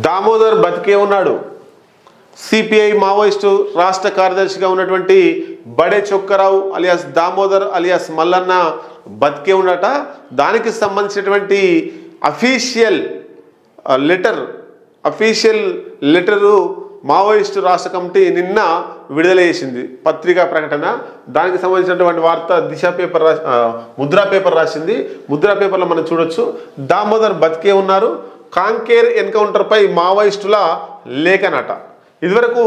దామోదర్ బతికే ఉన్నాడు. CPI Maoist రాష్ట్ర కార్యదర్శిగా ఉన్నటువంటి బడే చొక్కరావు అలియాస్ దామోదర్ అలియాస్ మల్లన్న బతికే ఉండట. దానికి సంబంధించినటువంటి అఫీషియల్ లెటరు మావోయిస్టు రాష్ట్ర కమిటీ నిన్న విడుదల చేసింది, పత్రికా ప్రకటన. దానికి సంబంధించినటువంటి వార్త దిశ పేపర్ ముద్రా పేపర్ రాసింది. ముద్రా పేపర్లో మనం చూడొచ్చు, దామోదర్ బతికే ఉన్నారు, కాంకేర్ ఎన్కౌంటర్పై మావోయిస్టుల లేఖనట. ఇదివరకు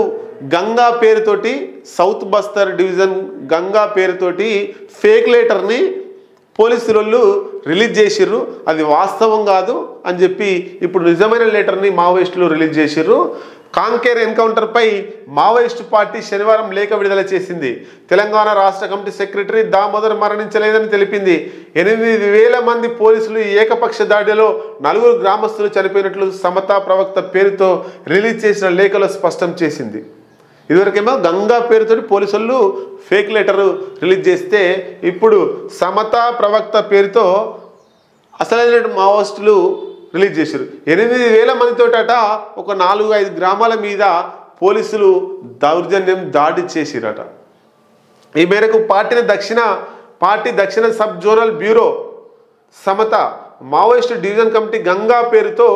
గంగా పేరుతోటి సౌత్ బస్తర్ డివిజన్ గంగా పేరుతోటి ఫేక్ లెటర్ని పోలీసులు రిలీజ్ చేసిర్రు. అది వాస్తవం కాదు అని చెప్పి ఇప్పుడు నిజమైన లెటర్ని మావోయిస్టులు రిలీజ్ చేసిర్రు. కాంకేర్ ఎన్కౌంటర్పై మావోయిస్టు పార్టీ శనివారం లేఖ విడుదల చేసింది. తెలంగాణ రాష్ట్ర కమిటీ సెక్రటరీ దామోదర్ మరణించలేదని తెలిపింది. 8,000 మంది పోలీసులు ఏకపక్ష దాడిలో 4 గ్రామస్తులు చనిపోయినట్లు సమతా ప్రవక్త పేరుతో రిలీజ్ చేసిన లేఖలో స్పష్టం చేసింది. ఇదివరకేమో గంగా పేరుతో పోలీసులు ఫేక్ లెటర్ రిలీజ్ చేస్తే ఇప్పుడు సమతా ప్రవక్త పేరుతో అసలైన మావోయిస్టులు రిలీజ్ చేశారు. 8,000 మందితోట ఒక 4-5 గ్రామాల మీద పోలీసులు దౌర్జన్యం దాడి చేసిరట. ఈ మేరకు పార్టీ దక్షిణ sub zonal bureau Samata Maoist division committee Ganga పేరుతో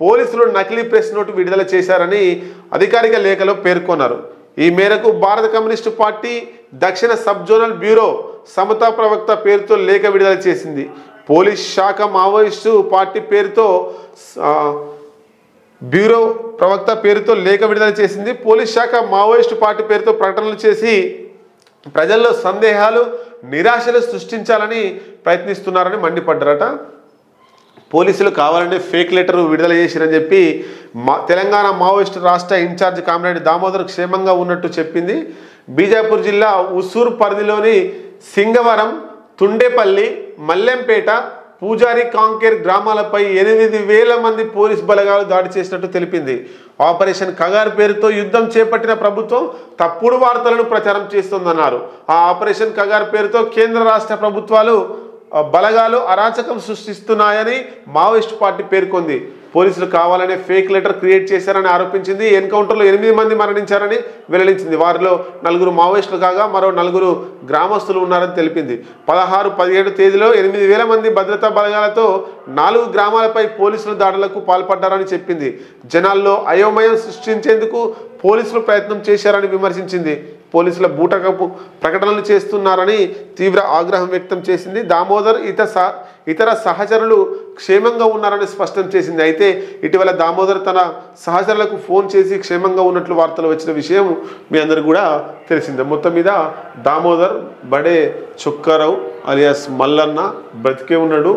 పోలీసులు నకిలీ ప్రెస్ నోటు విడుదల చేశారని అధికారిక లేఖలో పేర్కొన్నారు. ఈ మేరకు భారత కమ్యూనిస్టు పార్టీ దక్షిణ సబ్ జోనల్ బ్యూరో సమతా ప్రవక్త పేరుతో లేఖ విడుదల చేసింది. పోలీస్ శాఖ మావోయిస్టు పార్టీ పేరుతో బ్యూరో ప్రవక్త పేరుతో లేఖ విడుదల చేసింది. పోలీస్ శాఖ మావోయిస్టు పార్టీ పేరుతో ప్రకటనలు చేసి ప్రజల్లో సందేహాలు నిరాశలు సృష్టించాలని ప్రయత్నిస్తున్నారని మండిపడ్డారట. పోలీసులు కావాలనే ఫేక్ లెటర్ విడుదల చేసిరని చెప్పి తెలంగాణ మావోయిస్టు రాష్ట్ర ఇన్ఛార్జ్ కామ్రేడ్ దామోదర్ క్షేమంగా ఉన్నట్టు చెప్పింది. బీజాపూర్ జిల్లా ఉసూర్ పరిధిలోని సింగవరం, తుండేపల్లి, మల్లెంపేట, పూజారి, కాంకేర్ గ్రామాలపై 8,000 మంది పోలీస్ బలగాలు దాడి చేసినట్టు తెలిపింది. ఆపరేషన్ కగార్ పేరుతో యుద్ధం చేపట్టిన ప్రభుత్వం తప్పుడు వార్తలను ప్రచారం చేస్తోందన్నారు. ఆ ఆపరేషన్ కగార్ పేరుతో కేంద్ర రాష్ట్ర ప్రభుత్వాలు బలగాలు అరాచకం సృష్టిస్తున్నాయని మావోయిస్టు పార్టీ పేర్కొంది. పోలీసులు కావాలనే ఫేక్ లెటర్ క్రియేట్ చేశారని ఆరోపించింది. ఎన్కౌంటర్లో 8 మంది మరణించారని వెల్లడించింది. వారిలో 4 మావోయిస్టులు కాగా మరో 4 గ్రామస్తులు ఉన్నారని తెలిపింది. 16-17 తేదీలో 8,000 మంది భద్రతా బలగాలతో 4 గ్రామాలపై పోలీసులు దాడులకు పాల్పడ్డారని చెప్పింది. జనాల్లో అయోమయం సృష్టించేందుకు పోలీసులు ప్రయత్నం చేశారని విమర్శించింది. పోలీసుల బూటకపు ప్రకటనలు చేస్తున్నారని తీవ్ర ఆగ్రహం వ్యక్తం చేసింది. దామోదర్ ఇతర సహచరులు క్షేమంగా ఉన్నారని స్పష్టం చేసింది. అయితే ఇటీవల దామోదర్ తన సహచరులకు ఫోన్ చేసి క్షేమంగా ఉన్నట్లు వార్తలు వచ్చిన విషయం మీ అందరికి కూడా తెలిసిందే. మొత్తం మీద దామోదర్ బడే చొక్కారావు అలియాస్ మల్లన్న బ్రతికే ఉన్నాడు.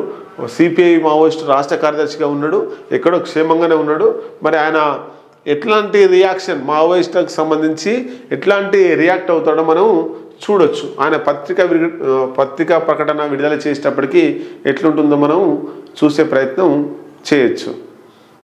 సిపిఐ మావోయిస్టు రాష్ట్ర కార్యదర్శిగా ఉన్నాడు. ఎక్కడో క్షేమంగానే ఉన్నాడు. మరి ఆయన ఎట్లాంటి రియాక్షన్ మావోయిస్టులకు సంబంధించి ఎట్లాంటి రియాక్ట్ అవుతాడో మనం చూడొచ్చు. ఆయన పత్రికా ప్రకటన విడుదల చేసేటప్పటికి ఎట్లుంటుందో మనం చూసే ప్రయత్నం చేయొచ్చు.